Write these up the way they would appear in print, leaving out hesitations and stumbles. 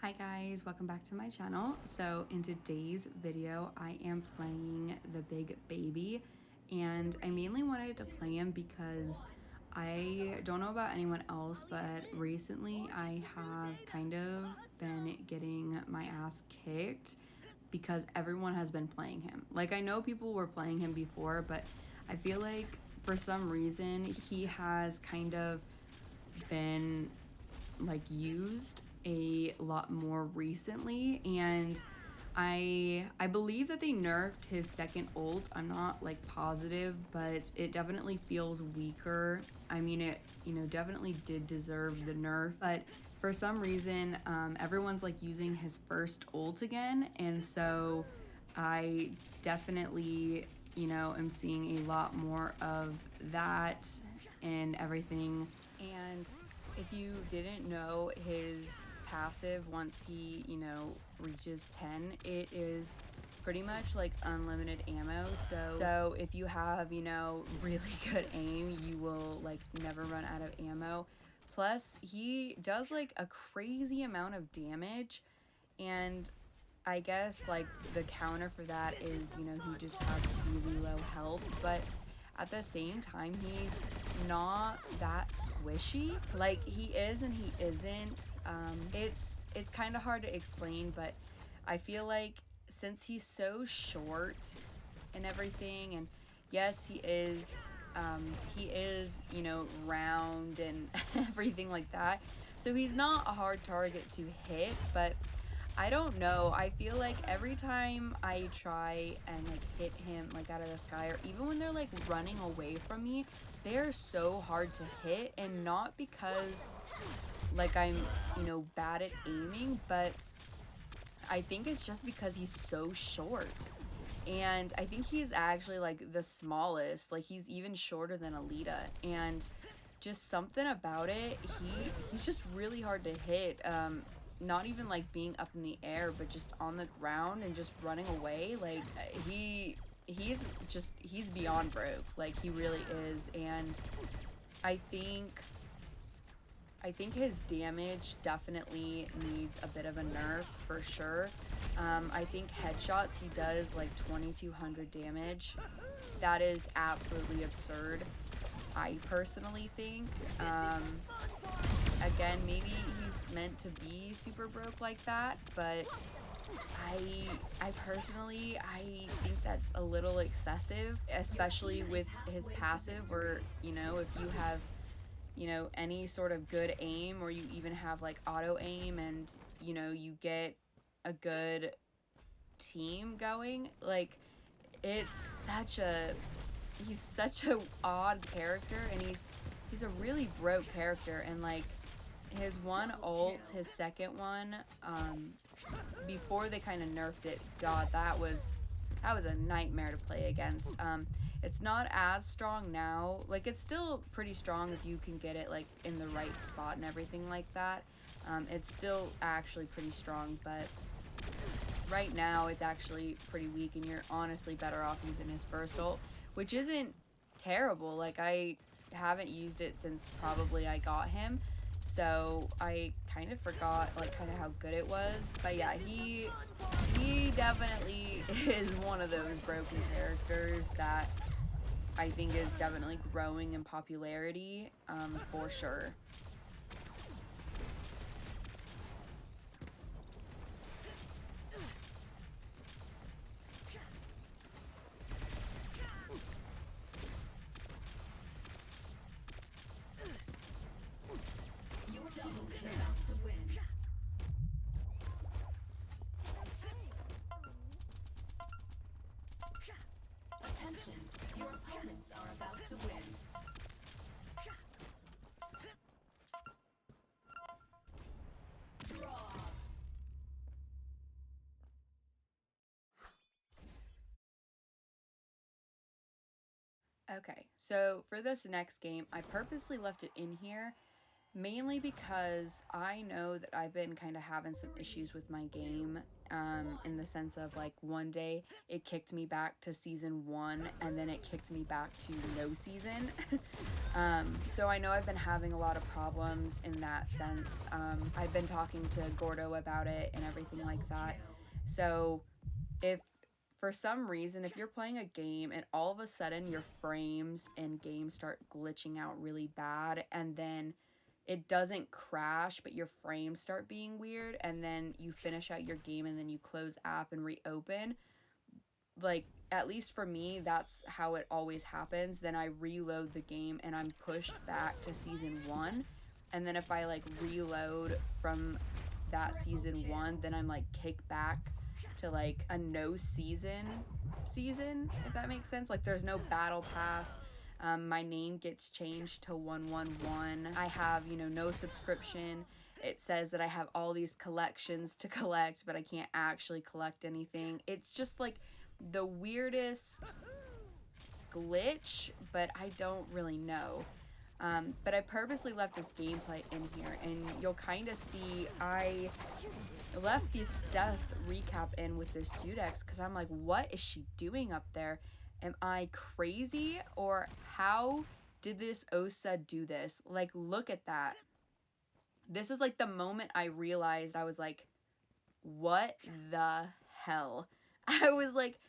Hi guys, welcome back to my channel. So in today's video, I am playing the big baby, and I mainly wanted to play him because I don't know about anyone else, but recently I have kind of been getting my ass kicked because everyone has been playing him. Like, I know people were playing him before, but I feel like for some reason he has kind of been like used a lot more recently, and I believe that they nerfed his second ult. I'm not like positive, but it definitely feels weaker. I mean, it definitely did deserve the nerf, but for some reason everyone's like using his first ult again, and so I definitely am seeing a lot more of that and everything. And if you didn't know, his passive, once he, reaches 10, it is pretty much like unlimited ammo. So if you have, really good aim, you will like never run out of ammo. Plus, he does like a crazy amount of damage, and I guess like the counter for that is, he just has really low health, but at the same time, he's not that squishy. Like, he is and he isn't. It's kind of hard to explain, but I feel like since he's so short and everything, and yes, he is, round and everything like that. So he's not a hard target to hit, but I don't know. I feel like every time I try and like hit him like out of the sky, or even when they're like running away from me, they are so hard to hit, and not because like I'm, bad at aiming, but I think it's just because he's so short. And I think he's actually like the smallest. Like, he's even shorter than Alita, and just something about it, he's just really hard to hit. Not even like being up in the air, but just on the ground and just running away. Like, he's beyond broke. Like, he really is. And I think his damage definitely needs a bit of a nerf for sure. I think headshots, he does like 2200 damage. That is absolutely absurd, I personally think. Again, maybe he's meant to be super broke like that, but I personally, I think that's a little excessive, especially with his passive, where, if you have, any sort of good aim, or you even have like auto aim, and, you get a good team going, like, it's such a he's such a odd character, and he's a really broke character. And like, his one ult, his second one, before they kind of nerfed it, god, that was a nightmare to play against. It's not as strong now. Like, it's still pretty strong if you can get it like in the right spot and everything like that. It's still actually pretty strong, but right now it's actually pretty weak, and you're honestly better off using his first ult, which isn't terrible. Like, I haven't used it since probably I got him, so I kind of forgot like kind of how good it was. But yeah, he definitely is one of those broken characters that I think is definitely growing in popularity, for sure. Your team is about to win. Attention, your opponents are about to win. Draw. Okay, so for this next game, I purposely left it in here Mainly because I know that I've been kind of having some issues with my game, in the sense of like one day it kicked me back to season 1 and then it kicked me back to no season. So I know I've been having a lot of problems in that sense. I've been talking to Gordo about it and everything like that. So if for some reason, if you're playing a game and all of a sudden your frames in game start glitching out really bad, and then it doesn't crash but your frames start being weird, and then you finish out your game and then you close app and reopen, like, at least for me, that's how it always happens. Then I reload the game and I'm pushed back to season 1, and then if I like reload from that season 1, then I'm like kicked back to like a no season, if that makes sense. Like, there's no battle pass. My name gets changed to 111. I have, no subscription. It says that I have all these collections to collect, but I can't actually collect anything. It's just like the weirdest glitch, but I don't really know. But I purposely left this gameplay in here, and you'll kind of see I left this death recap in with this Judex because I'm like, what is she doing up there? Am I crazy? Or how did this Osa do this? Like, look at that. This is like the moment I realized, I was like, what the hell? I was like,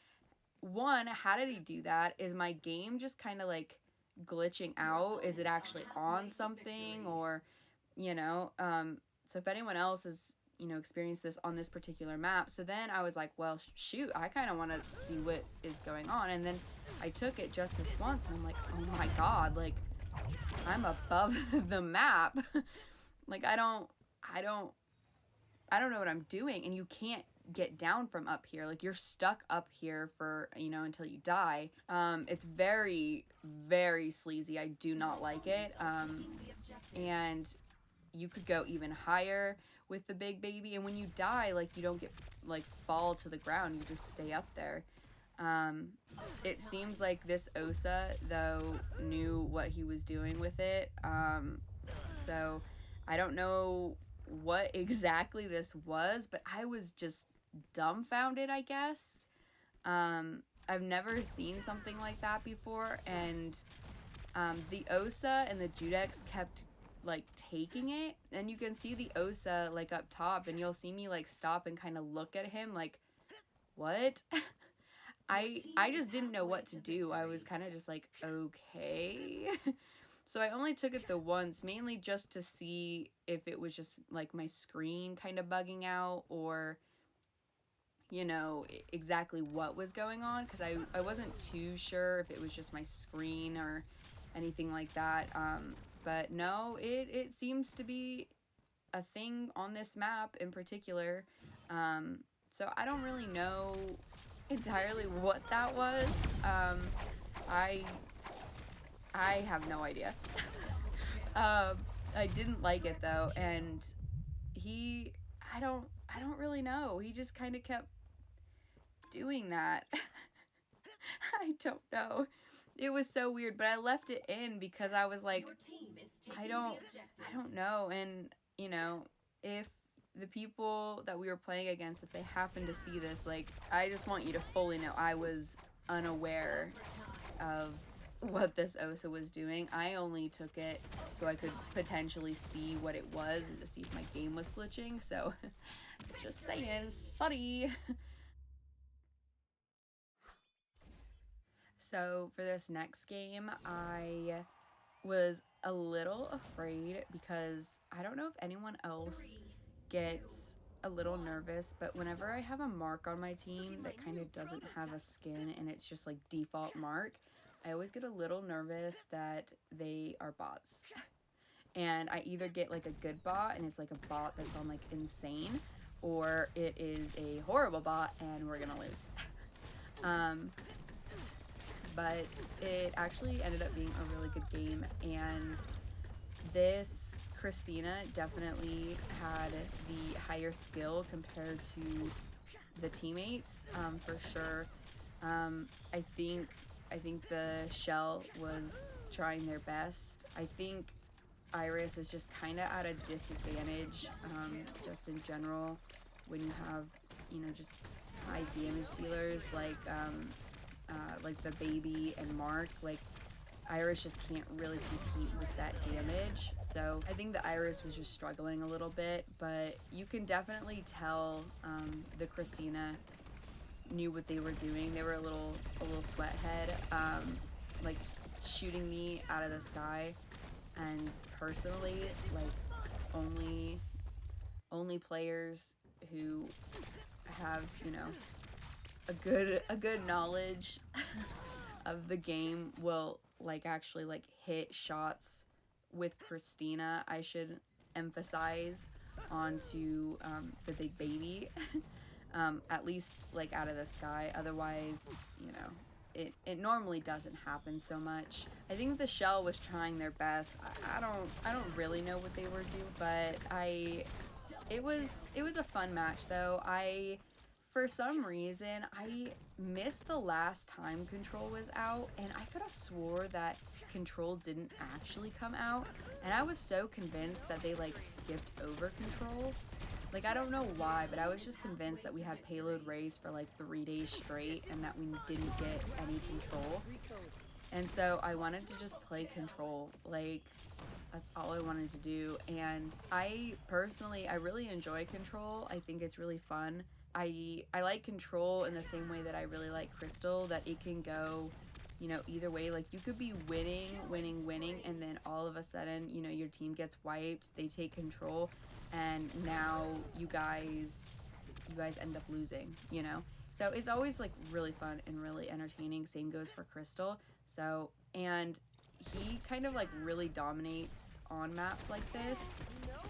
one, how did he do that? Is my game just kind of like glitching out? Is it actually on something? Or, so if anyone else has, experienced this on this particular map. So then I was like, well, shoot, I kind of want to see what is going on. And then I took it just this once and I'm like, oh my God, like, I'm above the map. Like, I don't know what I'm doing, and you can't get down from up here. Like, you're stuck up here for, until you die. It's very, very sleazy. I do not like it. And you could go even higher with the big baby, and when you die, like, you don't get, like, fall to the ground. You just stay up there. It seems like this Osa, though, knew what he was doing with it. So I don't know what exactly this was, but I was just dumbfounded, I guess. I've never seen something like that before, and the Osa and the Judex kept like taking it, and you can see the Osa like up top, and you'll see me like stop and kind of look at him like, what? I just didn't know what to do. I was kind of just like, okay. So I only took it the once, mainly just to see if it was just like my screen kind of bugging out, or, exactly what was going on, because I wasn't too sure if it was just my screen or anything like that. But no, it seems to be a thing on this map in particular. So I don't really know entirely what that was. I I have no idea. I didn't like it though, and he, I don't really know. He just kind of kept doing that. I don't know. It was so weird, but I left it in because I was like, I don't I don't know. And, if the people that we were playing against, if they happen to see this, like, I just want you to fully know I was unaware of what this Osa was doing. I only took it so I could potentially see what it was and to see if my game was glitching. So just saying, sorry. So for this next game, I was a little afraid because I don't know if anyone else gets a little nervous, but whenever I have a mark on my team that kind of doesn't have a skin and it's just like default mark, I always get a little nervous that they are bots. And I either get like a good bot and it's like a bot that's on like insane, or it is a horrible bot and we're gonna lose. But it actually ended up being a really good game, and this Christina definitely had the higher skill compared to the teammates, for sure. I think the Shell was trying their best. I think Iris is just kind of at a disadvantage, just in general, when you have, you know, just high damage dealers like the baby and Mark. Like, Iris just can't really compete with that damage. So I think the Iris was just struggling a little bit, but you can definitely tell the Christina knew what they were doing. They were a little sweathead, like shooting me out of the sky. And personally, like, only players who have, you know, a good knowledge of the game will like actually like hit shots with Christina. I should emphasize onto the big baby. At least like out of the sky. Otherwise, you know, it normally doesn't happen so much. I think the shell was trying their best. I don't really know what they were doing, but it was a fun match though. For some reason, I missed the last time Control was out, and I could have swore that Control didn't actually come out, and I was so convinced that they like skipped over Control. Like, I don't know why, but I was just convinced that we had Payload Race for like 3 days straight and that we didn't get any Control. And so I wanted to just play Control. Like, that's all I wanted to do. And I personally, I really enjoy Control. I think it's really fun. I like Control in the same way that I really like Crystal, that it can go, you know, either way. Like, you could be winning, and then all of a sudden, you know, your team gets wiped, they take Control, and now you guys end up losing, you know? So it's always like really fun and really entertaining. Same goes for Crystal. So, and he kind of like really dominates on maps like this,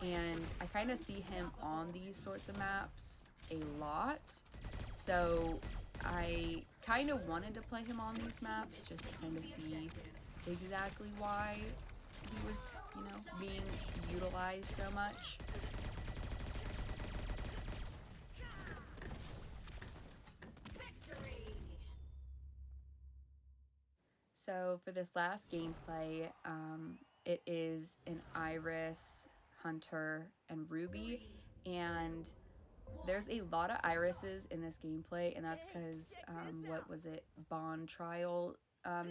and I kind of see him on these sorts of maps a lot. So I kind of wanted to play him on these maps just to kind of see exactly why he was, you know, being utilized so much. So for this last gameplay, it is an Iris, Hunter, and Ruby, and there's a lot of Irises in this gameplay, and that's because, what was it, Bond Trial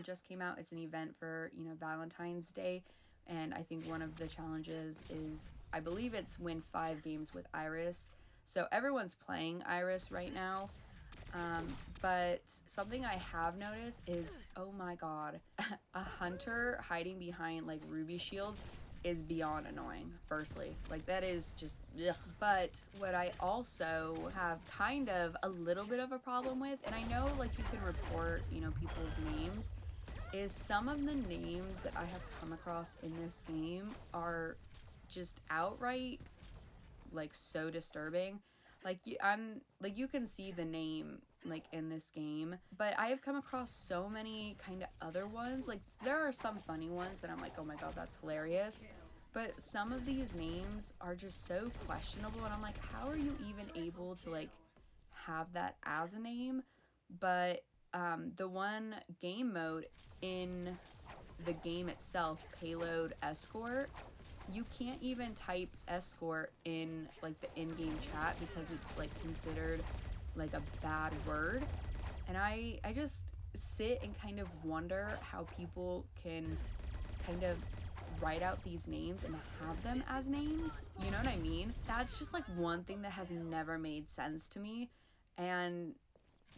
just came out. It's an event for, you know, Valentine's Day, and I think one of the challenges is, I believe it's win 5 games with Iris. So everyone's playing Iris right now. But something I have noticed is, oh my god, a Hunter hiding behind like Ruby shields is beyond annoying, firstly. Like, that is just ugh. But what I also have kind of a little bit of a problem with, and I know like you can report, you know, people's names, is some of the names that I have come across in this game are just outright like so disturbing. Like, you can see the name like in this game, but I have come across so many kind of other ones. Like, there are some funny ones that I'm like, oh my god, that's hilarious, but some of these names are just so questionable, and I'm like, how are you even able to like have that as a name? But the one game mode in the game itself, Payload Escort, you can't even type escort in like the in-game chat because it's like considered like a bad word. And I just sit and kind of wonder how people can kind of write out these names and have them as names. You know what I mean? That's just like one thing that has never made sense to me. And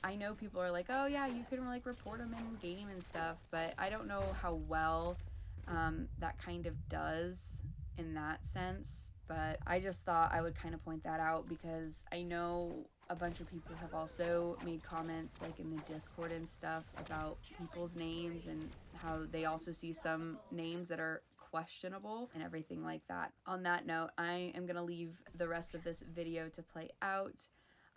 I know people are like, oh yeah, you can like report them in game and stuff, but I don't know how well that kind of does in that sense. But I just thought I would kind of point that out because I know a bunch of people have also made comments like in the Discord and stuff about people's names and how they also see some names that are questionable and everything like that. On that note, I am gonna leave the rest of this video to play out.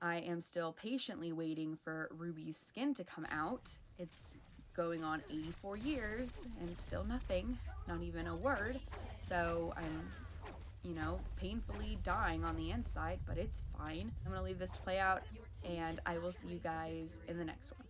I am still patiently waiting for Ruby's skin to come out. It's going on 84 years and still nothing, not even a word. So I'm, you know, painfully dying on the inside, but it's fine. I'm gonna leave this to play out, and I will see you guys in the next one.